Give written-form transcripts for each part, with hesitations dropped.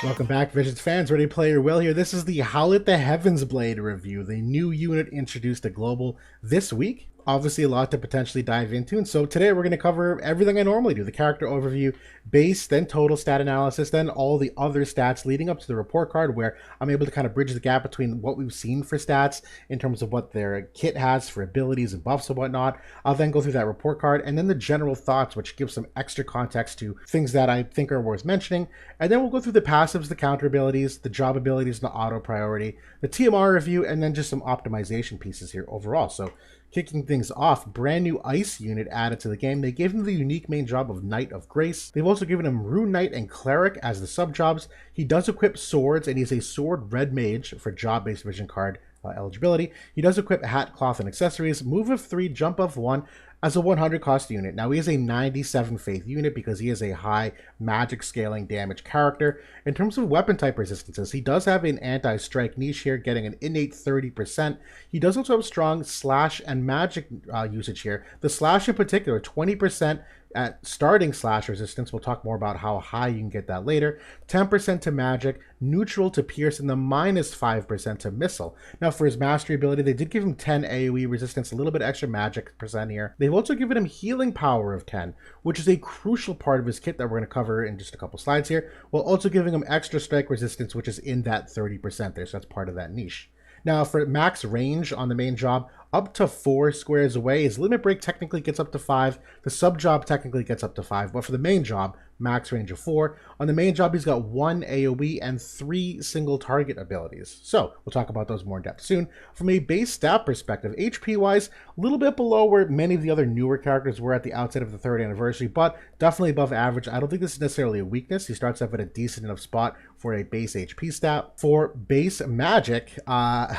Welcome back, Visions fans. Ready to play your will here. This is the Howlet the Heavensblade review, the new unit introduced to Global this week. Obviously, a lot to potentially dive into, and so today we're going to cover everything I normally do: the character overview, base, then total stat analysis, then all the other stats leading up to the report card, where I'm able to kind of bridge the gap between what we've seen for stats in terms of what their kit has for abilities and buffs and whatnot. I'll then go through that report card, and then the general thoughts, which gives some extra context to things that I think are worth mentioning, and then we'll go through the passives, the counter abilities, the job abilities, and the auto priority, the TMR review, and then just some optimization pieces here overall. So kicking things off, brand new ice unit added to the game. They gave him the unique main job of Knight of Grace. They've also given him Rune Knight and Cleric as the sub-jobs. He does equip swords, and he's a sword red mage for job-based vision card eligibility. He does equip hat, cloth, and accessories, move of 3, jump of 1, as a 100 cost unit. Now he is a 97 faith unit because he is a high magic scaling damage character. In terms of weapon type resistances, he does have an anti-strike niche here, getting an innate 30%. He does also have strong slash and magic usage here. The slash in particular, 20% at starting slash resistance. We'll talk more about how high you can get that later. 10% to magic, neutral to pierce, and the minus 5% to missile. Now for his mastery ability, they did give him 10 AoE resistance, a little bit extra magic percent here. They've also given him healing power of 10, which is a crucial part of his kit that we're going to cover in just a couple slides here, while also giving him extra strike resistance, which is in that 30% there, so that's part of that niche. Now for max range on the main job, up to 4 squares away. His limit break technically gets up to 5. The sub job technically gets up to 5, but for the main job, max range of 4. On the main job, he's got 1 AoE and 3 single target abilities. So we'll talk about those more in depth soon. From a base stat perspective, HP wise, a little bit below where many of the other newer characters were at the outset of the 3rd anniversary, but definitely above average. I don't think this is necessarily a weakness. He starts off at a decent enough spot for a base HP stat. For base magic, I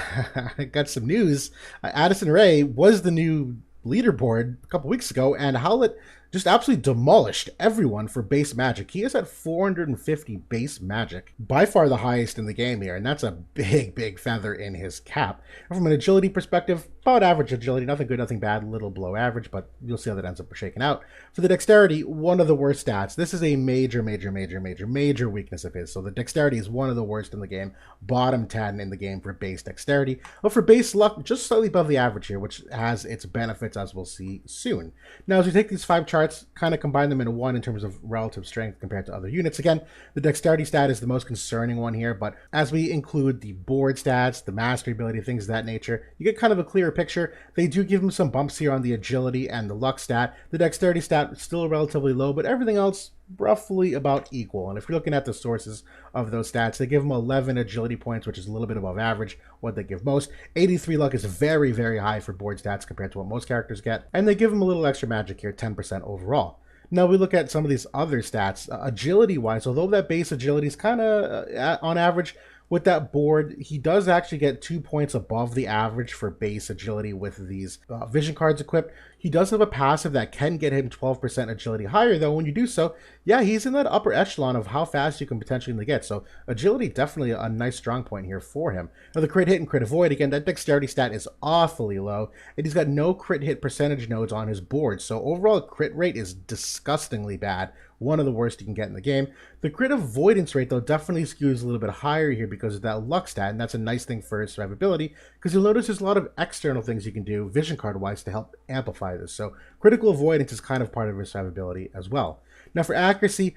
got some news. Addison Ray was the new leaderboard a couple weeks ago, and Howlet just absolutely demolished everyone for base magic. He is at 450 base magic, by far the highest in the game here, and that's a big feather in his cap. And from an agility perspective, about average agility, nothing good, nothing bad, a little below average, but you'll see how that ends up shaking out. For the dexterity, one of the worst stats. This is a major weakness of his. So the dexterity is one of the worst in the game, bottom 10 in the game for base dexterity. But for base luck, just slightly above the average here, which has its benefits, as we'll see soon. Now, as we take these 5 charts, kind of combine them into one in terms of relative strength compared to other units. Again, the dexterity stat is the most concerning one here, but as we include the board stats, the mastery ability, things of that nature, you get kind of a clearer picture. They do give him some bumps here on the agility and the luck stat. The dexterity stat is still relatively low, but everything else roughly about equal. And if you're looking at the sources of those stats, they give him 11 agility points, which is a little bit above average, what they give most. 83 luck is very high for board stats compared to what most characters get. And they give him a little extra magic here, 10% overall. Now we look at some of these other stats, agility wise, although that base agility is kind of on average, with that board, he does actually get 2 points above the average for base agility with these vision cards equipped. He does have a passive that can get him 12% agility higher, though when you do so, yeah, he's in that upper echelon of how fast you can potentially get. So agility, definitely a nice strong point here for him. Now the crit hit and crit avoid, again, that dexterity stat is awfully low, and he's got no crit hit percentage nodes on his board. So overall crit rate is disgustingly bad. One of the worst you can get in the game. The crit avoidance rate, though, definitely skews a little bit higher here because of that luck stat, and that's a nice thing for his survivability, because you'll notice there's a lot of external things you can do vision card wise to help amplify this. So critical avoidance is kind of part of his survivability as well. Now for accuracy,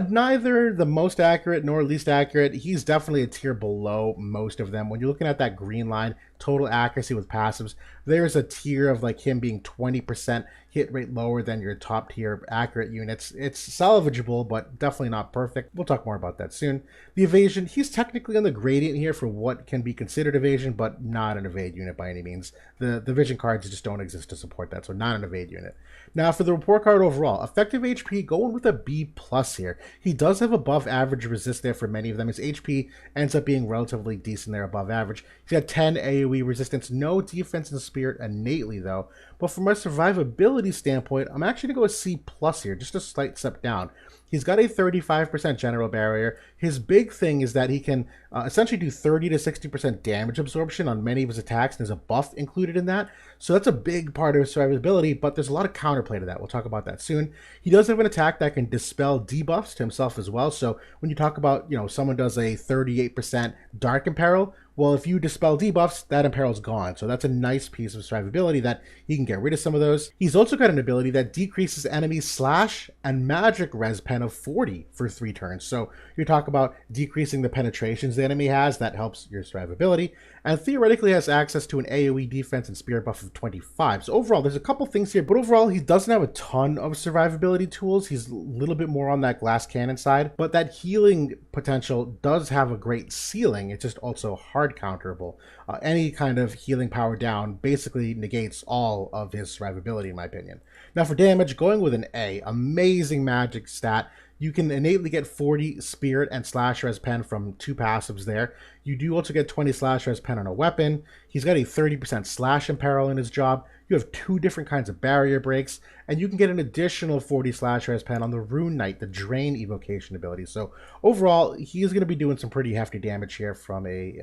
neither the most accurate nor least accurate. He's definitely a tier below most of them. When you're looking at that green line, total accuracy with passives, there's a tier of like him being 20% hit rate lower than your top tier accurate units. It's salvageable, but definitely not perfect. We'll talk more about that soon. The evasion, he's technically on the gradient here for what can be considered evasion, but not an evade unit by any means. The vision cards just don't exist to support that, so not an evade unit. Now for the report card overall, effective HP, going with a B+ here. He does have above average resist there for many of them. His HP ends up being relatively decent there, above average. He's got 10 AoE resistance, no defense and spirit innately though, But from a survivability standpoint, I'm actually going to go with C plus here, just a slight step down. He's got a 35% general barrier. His big thing is that he can essentially do 30 to 60% damage absorption on many of his attacks. There's a buff included in that. So that's a big part of his survivability, but there's a lot of counterplay to that. We'll talk about that soon. He does have an attack that can dispel debuffs to himself as well. So when you talk about, someone does a 38% dark imperil, well, if you dispel debuffs, that imperil's gone. So that's a nice piece of survivability that he can get rid of some of those. He's also got an ability that decreases enemy slash and magic res pen of 40 for 3 turns. So you talk about decreasing the penetrations the enemy has, that helps your survivability. And theoretically has access to an AoE defense and spirit buff of 25. So overall, there's a couple things here, but overall, he doesn't have a ton of survivability tools. He's a little bit more on that glass cannon side, but that healing potential does have a great ceiling. It's just also hard counterable. Any kind of healing power down basically negates all of his survivability, in my opinion. Now for damage, going with an A, amazing magic stat. You can innately get 40 spirit and slash res pen from 2 passives there. You do also get 20 slash res pen on a weapon. He's got a 30% slash imperil in his job. You have 2 different kinds of barrier breaks, and you can get an additional 40 slash res pen on the Rune Knight, the Drain evocation ability. So overall, he is going to be doing some pretty hefty damage here from a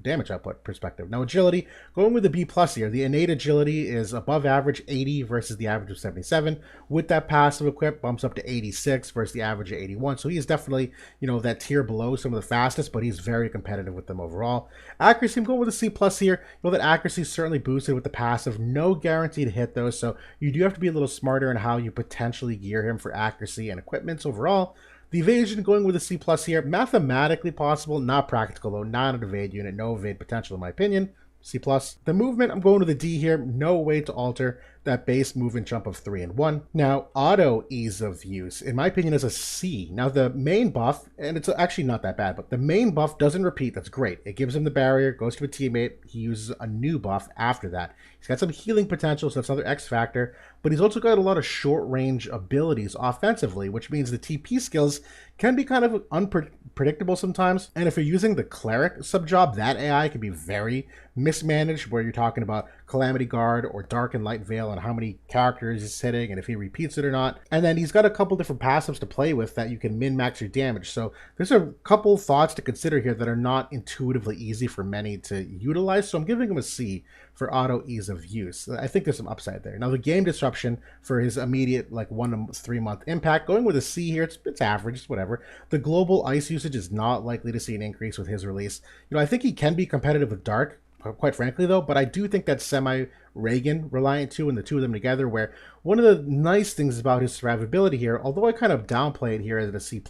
damage output perspective. Now agility, going with the B plus here, the innate agility is above average 80 versus the average of 77. With that passive equip, bumps up to 86 versus the average of 81. So he is definitely, that tier below some of the fastest, but he's very competitive with them overall. Accuracy, I'm going with a C plus here. That accuracy is certainly boosted with the passive. No guarantee to hit those, so you do have to be a little smarter in how you potentially gear him for accuracy and equipments overall. The evasion, going with a C plus here, mathematically possible, not practical though, not an evade unit, no evade potential in my opinion. C plus. The movement, I'm going with a D here, no way to alter that base movement jump of 3 and 1. Now, auto ease of use, in my opinion, is a C. Now, the main buff, and it's actually not that bad, but the main buff doesn't repeat. That's great. It gives him the barrier, goes to a teammate. He uses a new buff after that. He's got some healing potential, so that's another X factor, but he's also got a lot of short-range abilities offensively, which means the TP skills can be kind of unpredictable sometimes. And if you're using the Cleric subjob, that AI can be very mismanaged, where you're talking about Calamity Guard or Dark and Light Veil and how many characters he's hitting and if he repeats it or not. And then he's got a couple different passives to play with that you can min-max your damage. So there's a couple thoughts to consider here that are not intuitively easy for many to utilize. So I'm giving him a C for auto ease of use. I think there's some upside there. Now the game disruption for his immediate 1 to 3 month impact, going with a C here, it's average, it's whatever. The global ice usage is not likely to see an increase with his release. I think he can be competitive with Dark, quite frankly though, but I do think that's semi-Reagan reliant too, and the two of them together, where one of the nice things about his survivability here, although I kind of downplay it here as a C+,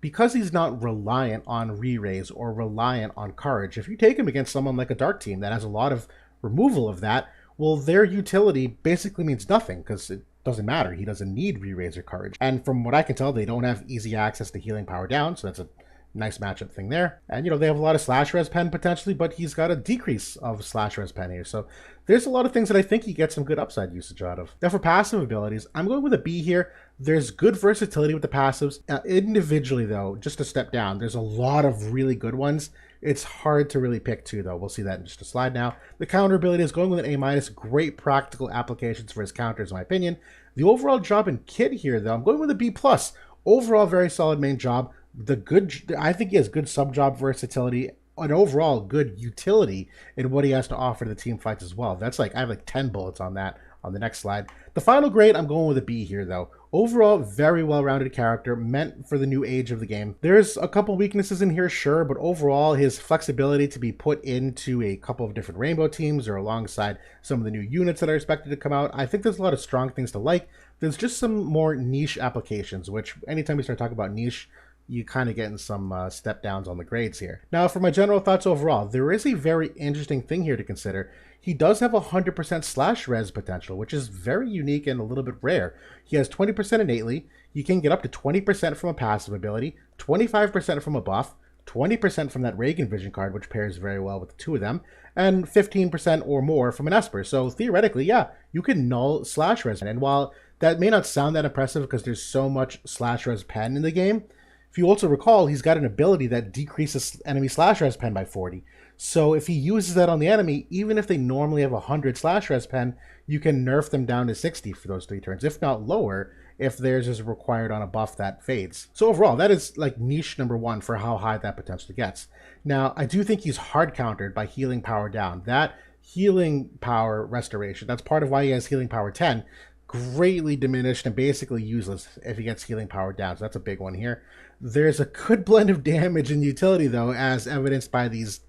because he's not reliant on re-raise or reliant on courage, if you take him against someone like a Dark team that has a lot of removal of that, well, their utility basically means nothing, because it doesn't matter. He doesn't need re-raise or courage. And from what I can tell, they don't have easy access to healing power down, so that's a nice matchup thing there. And they have a lot of slash res pen potentially, but he's got a decrease of slash res pen here. So there's a lot of things that I think he gets some good upside usage out of. Now for passive abilities, I'm going with a B here. There's good versatility with the passives. Individually though, just a step down, there's a lot of really good ones. It's hard to really pick two though. We'll see that in just a slide now. The counter ability is going with an A-, great practical applications for his counters in my opinion. The overall job and kit here though, I'm going with a B+. Overall very solid main job. I think he has good sub-job versatility and overall good utility in what he has to offer to the team fights as well. That's I have 10 bullets on that on the next slide. The final grade, I'm going with a B here though. Overall, very well-rounded character, meant for the new age of the game. There's a couple weaknesses in here, sure, but overall, his flexibility to be put into a couple of different rainbow teams or alongside some of the new units that are expected to come out, I think there's a lot of strong things to like. There's just some more niche applications, which anytime we start talking about niche, you kind of getting some step downs on the grades here. Now, for my general thoughts overall, there is a very interesting thing here to consider. He does have 100% slash res potential, which is very unique and a little bit rare. He has 20% innately. You can get up to 20% from a passive ability, 25% from a buff, 20% from that Reagan Vision card, which pairs very well with the two of them, and 15% or more from an Esper. So theoretically, yeah, you can null slash res. And while that may not sound that impressive because there's so much slash res pen in the game, if you also recall, he's got an ability that decreases enemy slash res pen by 40. So if he uses that on the enemy, even if they normally have 100 slash res pen, you can nerf them down to 60 for those 3 turns, if not lower, if theirs is required on a buff that fades. So overall, that is like niche number 1 for how high that potentially gets. Now, I do think he's hard countered by healing power down. That healing power restoration, that's part of why he has healing power 10, greatly diminished and basically useless if he gets healing power down. So that's a big one here. There's a good blend of damage and utility, though, as evidenced by these,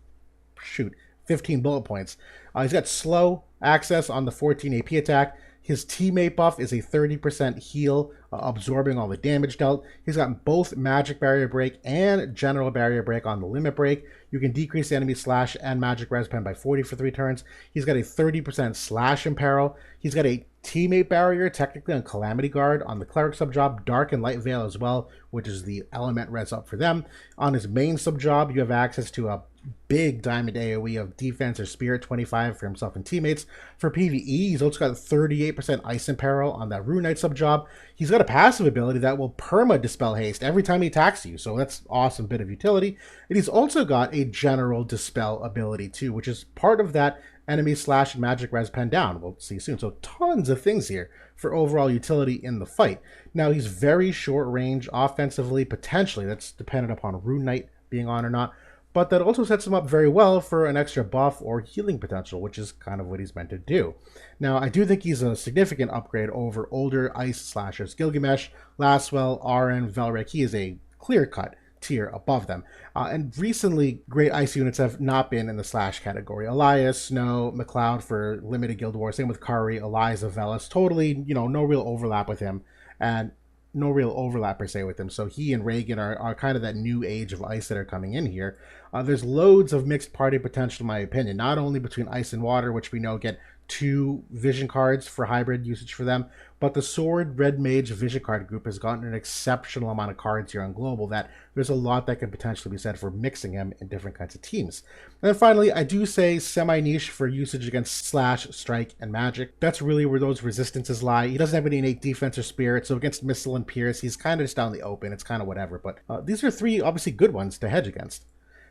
15 bullet points. He's got slow access on the 14 AP attack. His teammate buff is a 30% heal, absorbing all the damage dealt. He's got both magic barrier break and general barrier break on the limit break. You can decrease the enemy slash and magic res pen by 40 for 3 turns. He's got a 30% slash imperil. He's got a teammate barrier, technically on Calamity Guard, on the Cleric subjob, Dark and Light Veil as well, which is the element res up for them. On his main subjob, you have access to a big diamond AoE of defense or spirit 25 for himself and teammates. For PvE, he's also got 38% ice imperil on that Rune Knight subjob. He's got a passive ability that will perma dispel haste every time he attacks you, so that's awesome bit of utility. And he's also got a general dispel ability too, which is part of that enemy slash magic res pen down. We'll see soon. So tons of things here for overall utility in the fight. Now he's very short range offensively, potentially. That's dependent upon Rune Knight being on or not. But that also sets him up very well for an extra buff or healing potential, which is kind of what he's meant to do. Now, I do think he's a significant upgrade over older ice slashers. Gilgamesh, Laswell, Aran, Velric, he is a clear-cut tier above them. And recently, great ice units have not been in the slash category. Elias, Snow, McLeod for limited Guild Wars, same with Kari, Eliza, Velas, totally, no real overlap with him. And no real overlap per se with him. So he and Reagan are kind of that new age of ice that are coming in here. There's loads of mixed party potential in my opinion, not only between ice and water, which we know get 2 vision cards for hybrid usage for them, but the Sword Red Mage vision card group has gotten an exceptional amount of cards here on Global that there's a lot that can potentially be said for mixing him in different kinds of teams. And then finally, I do say semi-niche for usage against Slash, Strike, and Magic. That's really where those resistances lie. He doesn't have any innate defense or spirit, so against Missile and Pierce, he's kind of just down the open. It's kind of whatever, but these are 3 obviously good ones to hedge against.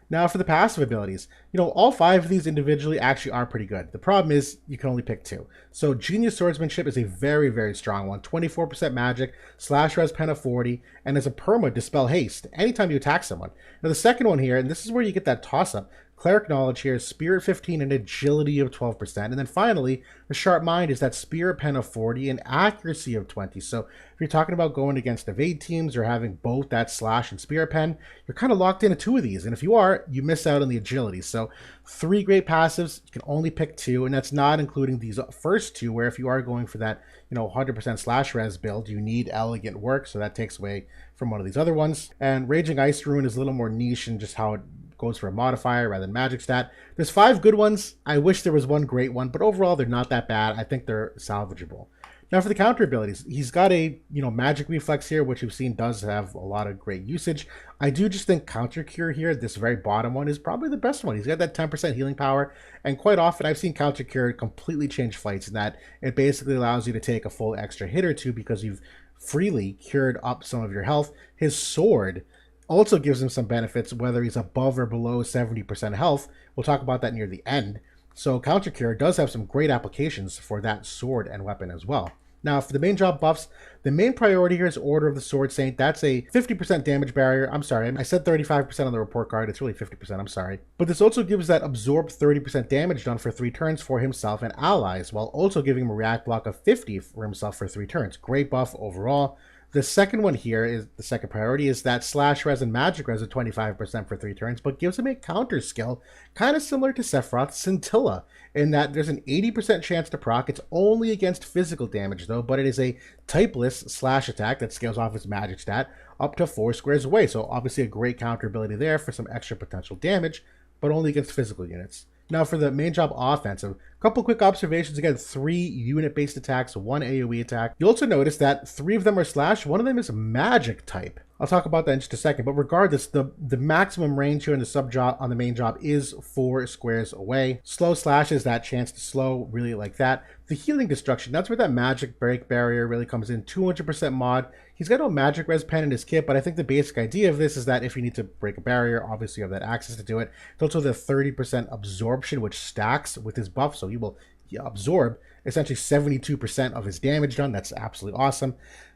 Now for the passive abilities, all 5 of these individually actually are pretty good. The problem is you can only pick 2. So Genius Swordsmanship is a very, very strong one. 24% magic, slash res pen of 40, and as a perma dispel haste anytime you attack someone. Now the second one here, and this is where you get that toss-up, Cleric Knowledge here is Spirit 15 and Agility of 12%. And then finally, the Sharp Mind is that Spirit Pen of 40 and Accuracy of 20. So if you're talking about going against evade teams or having both that Slash and Spirit Pen, you're kind of locked into 2 of these. And if you are, you miss out on the Agility. So 3 great passives, you can only pick 2. And that's not including these first 2, where if you are going for that 100% slash res build, you need Elegant Work. So that takes away from one of these other ones. And Raging Ice Rune is a little more niche in just how it goes for a modifier rather than magic stat. There's 5 good ones. I wish there was one great one, but overall they're not that bad. I think they're salvageable. Now for the counter abilities, he's got a magic reflex here, which we've seen does have a lot of great usage. I do just think counter cure here, this very bottom one, is probably the best one. He's got that 10% healing power, and quite often I've seen counter cure completely change fights in that it basically allows you to take a full extra hit or 2 because you've freely cured up some of your health. His sword also gives him some benefits, whether he's above or below 70% health. We'll talk about that near the end. So Counter Cure does have some great applications for that sword and weapon as well. Now, for the main job buffs, the main priority here is Order of the Sword Saint. That's a 50% damage barrier. I'm sorry, I said 35% on the report card. It's really 50%, I'm sorry. But this also gives that absorb 30% damage done for 3 turns for himself and allies, while also giving him a react block of 50 for himself for 3 turns. Great buff overall. The second one here is the second priority is that slash res and magic res at 25% for 3 turns, but gives him a counter skill kind of similar to Sephiroth's Scintilla, in that there's an 80% chance to proc. It's only against physical damage though, but it is a typeless slash attack that scales off his magic stat up to 4 squares away. So obviously a great counter ability there for some extra potential damage, but only against physical units. Now for the main job offensive, a couple quick observations. Again, 3 unit-based attacks, 1 AoE attack. You'll also notice that 3 of them are slash, 1 of them is magic type. I'll talk about that in just a second, but regardless, the maximum range here in the sub job on the main job is 4 squares away. Slow slash is that chance to slow, really like that. The healing destruction, that's where that magic break barrier really comes in. 200% mod. He's got no magic res pen in his kit, but I think the basic idea of this is that if you need to break a barrier, obviously you have that access to do it. It's also the 30% absorption, which stacks with his buff, so he will absorb essentially 72% of his damage done. That's absolutely awesome.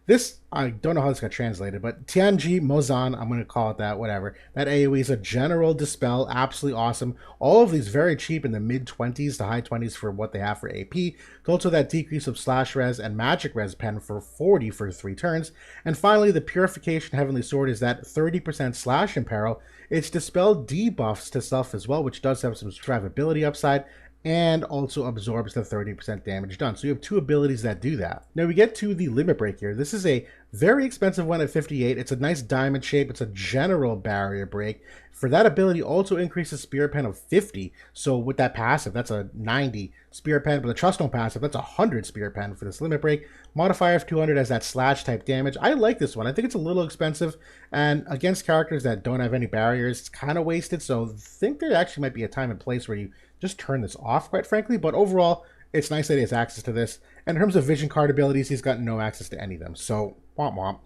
This, I don't know how this got translated, but Tianji Mozan, I'm going to call it that, whatever. That AoE is a general dispel, absolutely awesome. All of these very cheap in the mid-20s to high 20s for what they have for AP. It's also that decrease of slash res and magic res pen for 40 for 3 turns. And finally, the Purification Heavenly Sword is that 30% slash imperil. It's dispel debuffs to self as well, which does have some survivability upside, and also absorbs the 30% damage done. So you have 2 abilities that do that. Now we get to the limit break here. This is a very expensive one at 58. It's a nice diamond shape. It's a general barrier break. For that ability, also increases Spirit Pen of 50. So with that passive, that's a 90 Spirit Pen. But the Trust Stone passive, that's 100 Spirit Pen for this limit break. Modifier of 200 as that slash type damage. I like this one. I think it's a little expensive. And against characters that don't have any barriers, it's kind of wasted. So I think there actually might be a time and place where you just turn this off, quite frankly. But overall, it's nice that he has access to this. And in terms of vision card abilities, he's got no access to any of them. So, womp womp.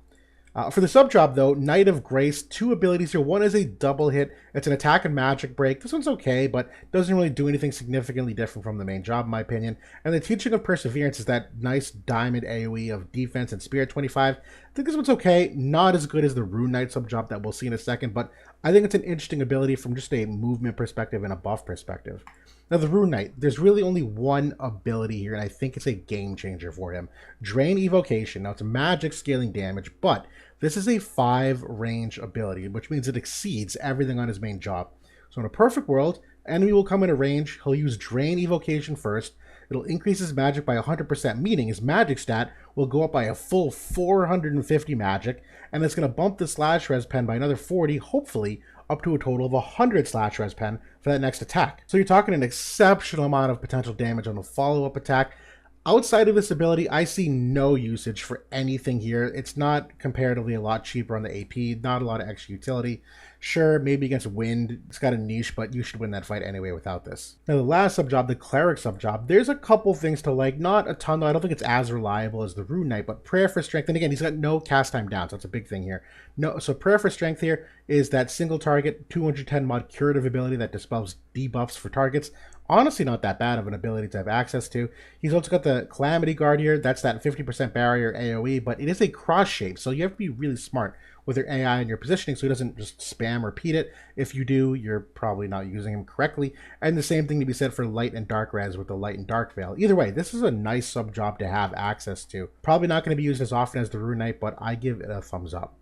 For the sub job, though, Knight of Grace, 2 abilities here. One is a double hit. It's an attack and magic break. This one's okay, but doesn't really do anything significantly different from the main job, in my opinion. And the Teaching of Perseverance is that nice diamond AoE of defense and spirit 25. I think this one's okay. Not as good as the Rune Knight sub job that we'll see in a second, but I think it's an interesting ability from just a movement perspective and a buff perspective. Now, the Rune Knight, there's really only one ability here, and I think it's a game changer for him. Drain Evocation. Now, it's magic scaling damage, but this is a 5 range ability, which means it exceeds everything on his main job. So in a perfect world, enemy will come into range, he'll use Drain Evocation first, it'll increase his magic by 100%, meaning his magic stat will go up by a full 450 magic, and it's going to bump the slash res pen by another 40, hopefully, up to a total of 100 slash res pen for that next attack. So you're talking an exceptional amount of potential damage on a follow-up attack. Outside of this ability, I see no usage for anything here. It's not comparatively a lot cheaper on the AP, not a lot of extra utility. Sure, maybe against Wind, it's got a niche, but you should win that fight anyway without this. Now the last sub-job, the Cleric sub-job, there's a couple things to like. Not a ton though, I don't think it's as reliable as the Rune Knight, but Prayer for Strength, and again, he's got no cast time down, so that's a big thing here. No, so Prayer for Strength here is that single target 210 mod curative ability that dispels debuffs for targets. Honestly, not that bad of an ability to have access to. He's also got the Calamity Guard here. That's that 50% barrier AoE, but it is a cross shape, so you have to be really smart with your AI and your positioning so he doesn't just spam repeat it. If you do, you're probably not using him correctly. And the same thing to be said for Light and Dark Res with the Light and Dark Veil. Either way, this is a nice sub job to have access to. Probably not going to be used as often as the Rune Knight, but I give it a thumbs up.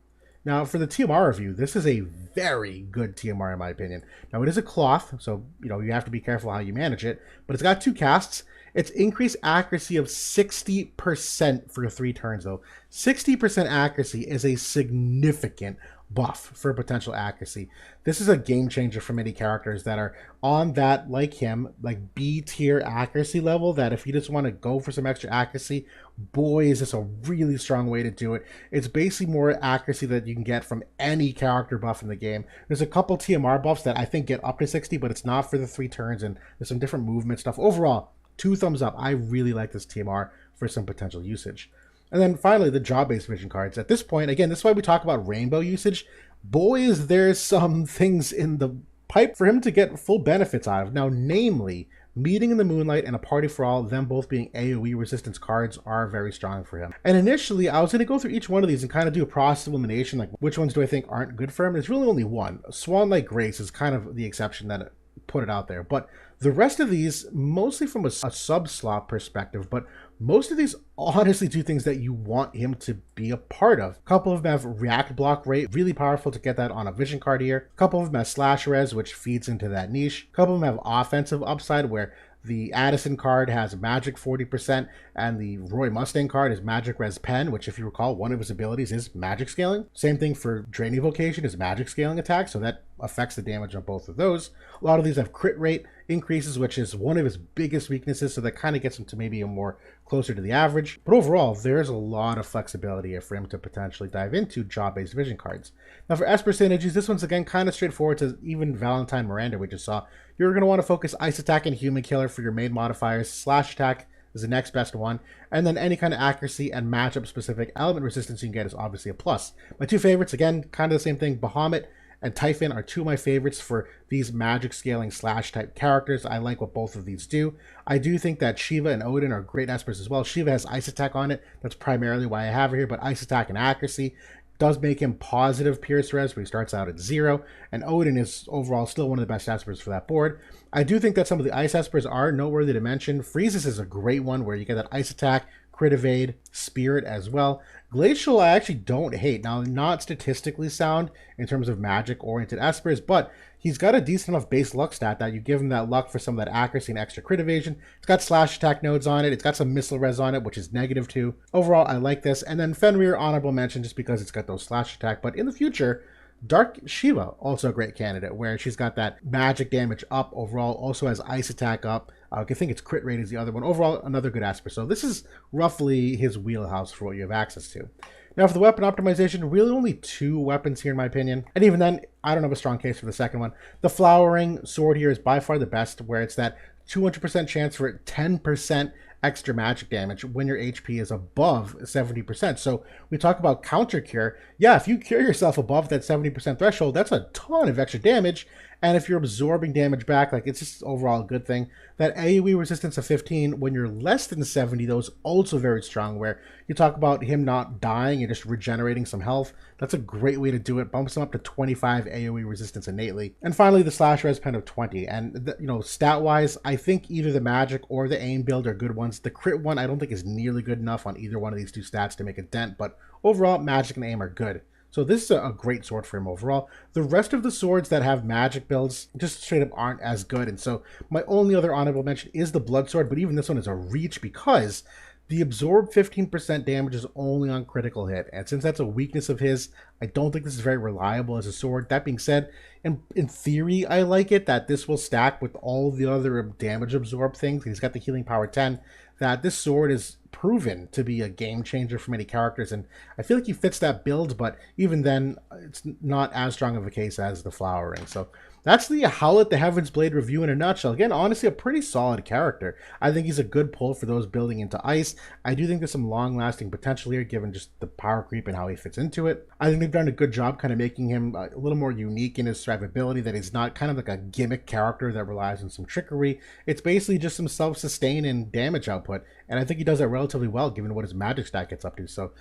Now, for the TMR review, this is a very good TMR in my opinion. Now, it is a cloth, so you have to be careful how you manage it, but it's got 2 casts. It's increased accuracy of 60% for 3 turns, though. 60% accuracy is a significant buff for potential accuracy. This is a game changer for many characters that are on that, like him, like B tier accuracy level, that if you just want to go for some extra accuracy, boy, is this a really strong way to do it. It's basically more accuracy that you can get from any character buff in the game. There's a couple TMR buffs that I think get up to 60, but it's not for the 3 turns, and there's some different movement stuff. Overall, 2 thumbs up. I really like this TMR for some potential usage. And then finally, the job-based vision cards. At this point, again, this is why we talk about rainbow usage. Boy, is there some things in the pipe for him to get full benefits out of. Now, namely, Meeting in the Moonlight and A Party for All, them both being AoE resistance cards, are very strong for him. And initially, I was going to go through each one of these and kind of do a process of elimination, like which ones do I think aren't good for him. There's really only one. Swan Like Grace is kind of the exception that put it out there. But the rest of these, mostly from a sub-slot perspective, but most of these honestly do things that you want him to be a part of. A couple of them have react block rate, really powerful to get that on a vision card here. A couple of them have slash res, which feeds into that niche. A couple of them have offensive upside, where the Addison card has magic 40%, and the Roy Mustang card is magic res pen, which if you recall, one of his abilities is magic scaling. Same thing for Drain Evocation is magic scaling attack, so that affects the damage on both of those. A lot of these have crit rate increases, which is one of his biggest weaknesses, so that kind of gets him to maybe a more closer to the average. But overall, there's a lot of flexibility here for him to potentially dive into job-based vision cards. Now for Esper Synergies, this one's again kind of straightforward to even Valentine Miranda we just saw. You're going to want to focus Ice Attack and Human Killer for your main modifiers. Slash Attack is the next best one. And then any kind of accuracy and matchup specific element resistance you can get is obviously a plus. My 2 favorites, again, kind of the same thing, Bahamut and Typhon are two of my favorites for these magic scaling slash type characters. I like what both of these do. I do think that Shiva and Odin are great Espers as well. Shiva has Ice Attack on it. That's primarily why I have her here, but Ice Attack and Accuracy does make him positive Pierce Res, where he starts out at 0, and Odin is overall still one of the best Espers for that board. I do think that some of the Ice Espers are noteworthy to mention. Freezus is a great one, where you get that Ice Attack, Crit Evade, Spirit as well. Glacial I actually don't hate. Now, not statistically sound in terms of magic-oriented Espers, but he's got a decent enough base luck stat that you give him that luck for some of that accuracy and extra crit evasion. It's got slash attack nodes on it. It's got some missile res on it, which is -2. Overall, I like this. And then Fenrir, honorable mention, just because it's got those slash attack. But in the future, Dark Shiva, also a great candidate, where she's got that magic damage up overall, also has ice attack up. I think it's crit rate is the other one. Overall, another good Esper. So this is roughly his wheelhouse for what you have access to. Now for the weapon optimization, really only 2 weapons here in my opinion. And even then, I don't have a strong case for the second one. The Flowering Sword here is by far the best, where it's that 200% chance for 10% extra magic damage when your HP is above 70%. So we talk about counter cure. Yeah, if you cure yourself above that 70% threshold, that's a ton of extra damage. And if you're absorbing damage back, like, it's just overall a good thing. That AoE resistance of 15 when you're less than 70, though, is also very strong, where you talk about him not dying and just regenerating some health. That's a great way to do it. Bumps him up to 25 AoE resistance innately. And finally, the slash res pen of 20. And, stat-wise, I think either the magic or the aim build are good ones. The crit one I don't think is nearly good enough on either one of these 2 stats to make a dent, but overall, magic and aim are good. So this is a great sword for him overall. The rest of the swords that have magic builds just straight up aren't as good. And so my only other honorable mention is the blood sword, but even this one is a reach because the absorb 15% damage is only on critical hit. And since that's a weakness of his, I don't think this is very reliable as a sword. That being said, in theory, I like it that this will stack with all the other damage absorb things. He's got the healing power 10, that this sword is proven to be a game changer for many characters, and I feel like he fits that build, but even then, it's not as strong of a case as the Flowering. So that's the Howlet the Heavensblade review in a nutshell. Again, honestly, a pretty solid character. I think he's a good pull for those building into ice. I do think there's some long-lasting potential here, given just the power creep and how he fits into it. I think they've done a good job kind of making him a little more unique in his survivability, that he's not kind of like a gimmick character that relies on some trickery. It's basically just some self-sustain and damage output, and I think he does that relatively well, given what his magic stack gets up to. So,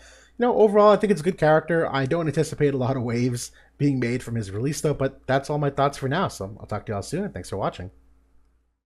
overall, I think it's a good character. I don't anticipate a lot of waves being made from his release, though, but that's all my thoughts for now. So I'll talk to y'all soon, and thanks for watching.